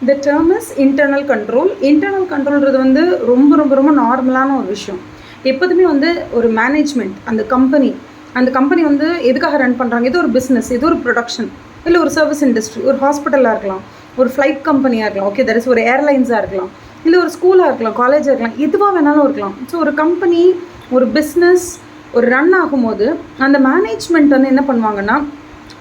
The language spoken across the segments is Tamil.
The term is internal control. Internal கண்ட்ரோல்ன்றது வந்து ரொம்ப ரொம்ப ரொம்ப நார்மலான ஒரு விஷயம். எப்போதுமே வந்து ஒரு மேனேஜ்மெண்ட், அந்த கம்பெனி வந்து எதுக்காக ரன் பண்ணுறாங்க? ஏதோ ஒரு பிஸ்னஸ், ஏதோ ஒரு ப்ரொடக்ஷன், இல்லை ஒரு சர்வீஸ் இண்டஸ்ட்ரி, ஒரு ஹாஸ்பிட்டலாக இருக்கலாம், ஒரு ஃப்ளைட் கம்பெனியாக இருக்கலாம், ஓகே தட் இஸ் ஒரு ஏர்லைன்ஸாக இருக்கலாம், இல்லை ஒரு ஸ்கூலாக இருக்கலாம், காலேஜாக இருக்கலாம், எதுவாக வேணாலும் இருக்கலாம். ஸோ ஒரு கம்பெனி, ஒரு பிஸ்னஸ் ஒரு ரன் ஆகும்போது அந்த மேனேஜ்மெண்ட் வந்து என்ன பண்ணுவாங்கன்னா,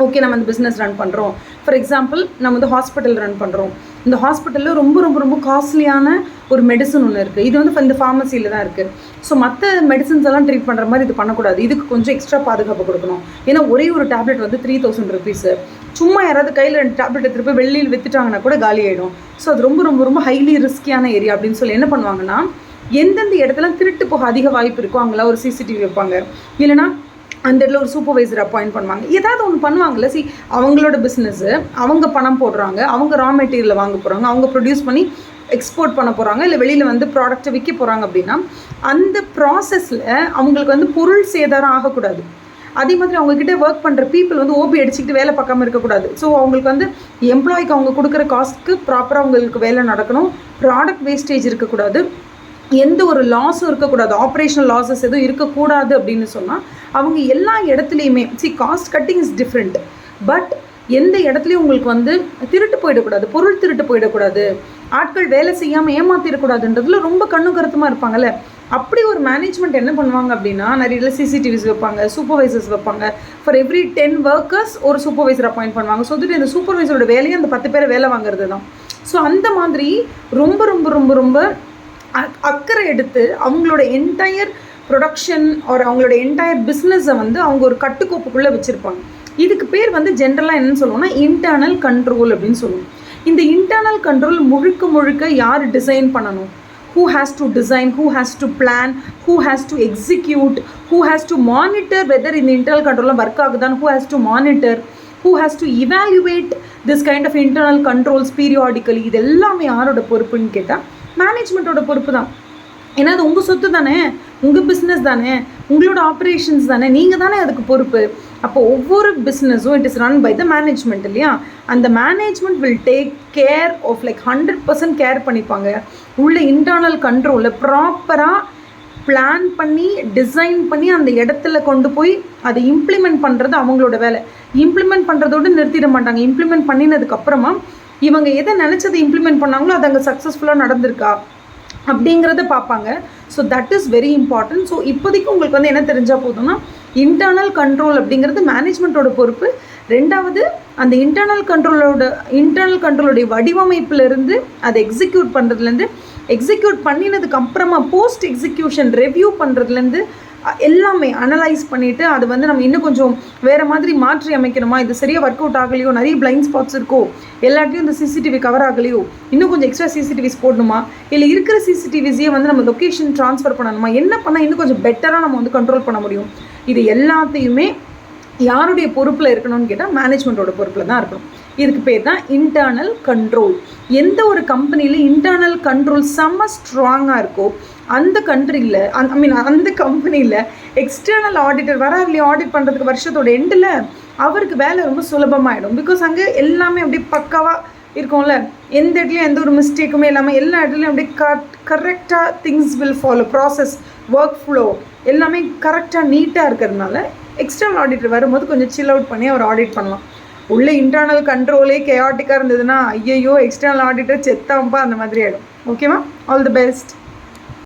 ஓகே நம்ம அந்த பிஸ்னஸ் ரன் பண்ணுறோம். ஃபார் எக்ஸாம்பிள் நம்ம வந்து ஹாஸ்பிட்டல் ரன் பண்ணுறோம். இந்த ஹாஸ்பிட்டலில் ரொம்ப ரொம்ப ரொம்ப காஸ்ட்லியான ஒரு மெடிசன் ஒன்று இருக்குது. இது வந்து இந்த ஃபார்மசியில் தான் இருக்குது. ஸோ மற்ற மெடிசன்ஸ் எல்லாம் ட்ரீட் பண்ணுற மாதிரி இது பண்ணக்கூடாது. இதுக்கு கொஞ்சம் எக்ஸ்ட்ரா பாதுகாப்பு கொடுக்கணும். ஏன்னா ஒரே ஒரு டேப்லெட் வந்து 3000 rupees. சும்மா யாராவது கையில் 2 டேப்லெட் எடுத்துகிட்டு போய் வெளியில் விற்றுட்டாங்கன்னா கூட காலி ஆகிடும். ஸோ அது ரொம்ப ரொம்ப ரொம்ப ஹைலி ரிஸ்கியான ஏரியா அப்படின்னு சொல்லி என்ன பண்ணுவாங்கன்னா, எந்தெந்த இடத்துல திருட்டு போக அதிக வாய்ப்பு இருக்கோ அங்கெல்லாம் ஒரு சிசிடிவி வைப்பாங்க. இல்லைனா அந்த இடத்துல ஒரு சூப்பர்வைசர் அப்பாயிண்ட் பண்ணுவாங்க. ஏதாவது ஒன்று பண்ணுவாங்கல்ல. அவங்களோட பிஸ்னஸ்ஸு, அவங்க பணம் போடுறாங்க, அவங்க ரா மெட்டீரியலை வாங்க போகிறாங்க, அவங்க ப்ரொடியூஸ் பண்ணி எக்ஸ்போர்ட் பண்ண போகிறாங்க, இல்லை வெளியில் வந்து ப்ராடக்ட்டை விற்க போகிறாங்க அப்படின்னா அந்த ப்ராசஸில் அவங்களுக்கு வந்து பொருள் சேதாரம் ஆகக்கூடாது. அதே மாதிரி அவங்கக்கிட்ட ஒர்க் பண்ணுற பீப்புள் வந்து ஓபி அடிச்சுக்கிட்டு வேலை பார்க்காம இருக்கக்கூடாது. ஸோ அவங்களுக்கு வந்து எம்ப்ளாய்க்கு அவங்க கொடுக்குற காஸ்ட்டுக்கு ப்ராப்பராக அவங்களுக்கு வேலை நடக்கணும். ப்ராடக்ட் வேஸ்டேஜ் இருக்கக்கூடாது, எந்த ஒரு லாஸும் இருக்கக்கூடாது, ஆப்ரேஷனல் லாஸஸ் எதுவும் இருக்கக்கூடாது அப்படின்னு சொன்னால் அவங்க எல்லா இடத்துலையுமே cost cutting is different. But எந்த இடத்துலையும் உங்களுக்கு வந்து திருட்டு போயிடக்கூடாது, பொருள் திருட்டு போயிடக்கூடாது, ஆட்கள் வேலை செய்யாமல் ஏமாற்றிடக்கூடாதுன்றதுல ரொம்ப கண்ணும் கருத்துமாக இருப்பாங்கல்ல. அப்படி ஒரு மேனேஜ்மெண்ட் என்ன பண்ணுவாங்க அப்படின்னா, நிறைய சிசிடிவிஸ் வைப்பாங்க, சூப்பர்வைசர்ஸ் வைப்பாங்க. ஃபார் எவ்ரி 10 workers ஒரு சூப்பர்வைசர் அப்பாயிண்ட் பண்ணுவாங்க. ஸோ வந்துட்டு இந்த சூப்பர்வைசரோட வேலையை அந்த 10 பேரை வேலை வாங்குறது தான். ஸோ அந்த மாதிரி ரொம்ப ரொம்ப ரொம்ப ரொம்ப அக்கறை எடுத்து அவங்களோட என்டையர் ப்ரொடக்ஷன் ஒரு அவங்களோட என்டையர் பிஸ்னஸை வந்து அவங்க ஒரு கட்டுக்கோப்புக்குள்ளே வச்சுருப்பாங்க. இதுக்கு பேர் வந்து ஜென்ரலாக என்னன்னு சொல்லுவோம்னா இன்டர்னல் கண்ட்ரோல் அப்படின்னு சொல்லுவோம். இந்த இன்டர்னல் கண்ட்ரோல் முழுக்க முழுக்க யார் டிசைன் பண்ணணும்? Who has to design, who has to plan, who has to execute, who has to monitor whether in the internal control work ஆகுதான், who has to monitor, who has to evaluate this kind of internal controls periodically. இது எல்லாமே யாரோட பொறுப்புன்னு கேட்டால் மேனேஜ்மெண்ட்டோட பொறுப்பு தான். ஏன்னா அது உங்கள் சொத்து தானே, உங்கள் பிஸ்னஸ் தானே, உங்களோட ஆப்ரேஷன்ஸ் தானே, நீங்கள் தானே அதுக்கு பொறுப்பு. அப்போ ஒவ்வொரு பிஸ்னஸும் it is run by the management இல்லையா? அந்த management will take care of 100% care பண்ணிப்பாங்க. உள்ள இன்டர்னல் கண்ட்ரோலில் ப்ராப்பராக பிளான் பண்ணி டிசைன் பண்ணி அந்த இடத்துல கொண்டு போய் அதை இம்ப்ளிமெண்ட் பண்ணுறது அவங்களோட வேலை. இம்ப்ளிமெண்ட் பண்ணுறதோடு நிறுத்திட மாட்டாங்க. இம்ப்ளிமெண்ட் பண்ணினதுக்கப்புறமா இவங்க எதை நினச்சதை இம்ப்ளிமெண்ட் பண்ணாங்களோ அது அங்கே சக்ஸஸ்ஃபுல்லாக நடந்திருக்கா அப்படிங்கிறத பார்ப்பாங்க. So that is very important. So இப்போதைக்கு உங்களுக்கு வந்து என்ன தெரிஞ்சால் போதும்னா, இன்டர்னல் கண்ட்ரோல் அப்படிங்கிறது மேனேஜ்மெண்ட்டோட பொறுப்பு. ரெண்டாவது, அந்த இன்டர்னல் கண்ட்ரோலுடைய வடிவமைப்புலேருந்து அதை எக்ஸிக்யூட் பண்ணுறதுலேருந்து, எக்ஸிக்யூட் பண்ணினதுக்கு அப்புறமா போஸ்ட் எக்ஸிக்யூஷன் ரிவ்யூ பண்ணுறதுலேருந்து எல்லாமே அனலைஸ் பண்ணிவிட்டு அது வந்து நம்ம இன்னும் கொஞ்சம் வேறு மாதிரி மாற்றி அமைக்கணுமா, இது சரியாக ஒர்க் அவுட் ஆகலையோ, நிறைய பிளைண்ட் ஸ்பாட்ஸ் இருக்கோ, எல்லாத்தையும் இந்த சிசிடிவி கவர் ஆகலையோ, இன்னும் கொஞ்சம் எக்ஸ்ட்ரா சிசிடிவிஸ் போடணுமா, இல்லை இருக்கிற சிசிடிவிஸையே வந்து நம்ம லொக்கேஷன் ட்ரான்ஸ்ஃபர் பண்ணணுமா, என்ன பண்ணால் இன்னும் கொஞ்சம் பெட்டராக நம்ம வந்து கண்ட்ரோல் பண்ண முடியும். இது எல்லாத்தையுமே யாருடைய பொறுப்பில் இருக்கணும்னு கேட்டால் மேனேஜ்மெண்ட்டோட பொறுப்பில் தான் இருக்கணும். இதுக்கு பேர் தான் இன்டர்னல் கண்ட்ரோல். எந்த ஒரு கம்பெனியில் இன்டர்னல் கண்ட்ரோல் செம்ம ஸ்ட்ராங்காக இருக்கோ அந்த கண்ட்ரியில் அந்த கம்பெனியில் எக்ஸ்டர்னல் ஆடிட்டர் வராங்களே ஆடிட் பண்ணுறதுக்கு வருஷத்தோட எண்டில் அவருக்கு வேலை ரொம்ப சுலபமாகிடும். பிகாஸ் அங்கே எல்லாமே அப்படியே பக்காவாக இருக்கும்ல, எந்த இடத்துலையும் எந்த ஒரு மிஸ்டேக்குமே இல்லாமல் எல்லா இடத்துலையும் அப்படியே கரெக்டாக things will follow, process work flow எல்லாமே கரெக்டாக நீட்டாக இருக்கிறதுனால எக்ஸ்டர்னல் ஆடிட்டர் வரும்போது கொஞ்சம் சில் அவுட் பண்ணி அவர் ஆடிட் பண்ணலாம். உள்ள இன்டர்னல் கண்ட்ரோலே கேஆட்டிக்காக இருந்ததுன்னா ஐயோ எக்ஸ்டர்னல் ஆடிட்டர் செத்தாம்பா அந்த மாதிரி ஆகிடும். ஓகேவா? All the best.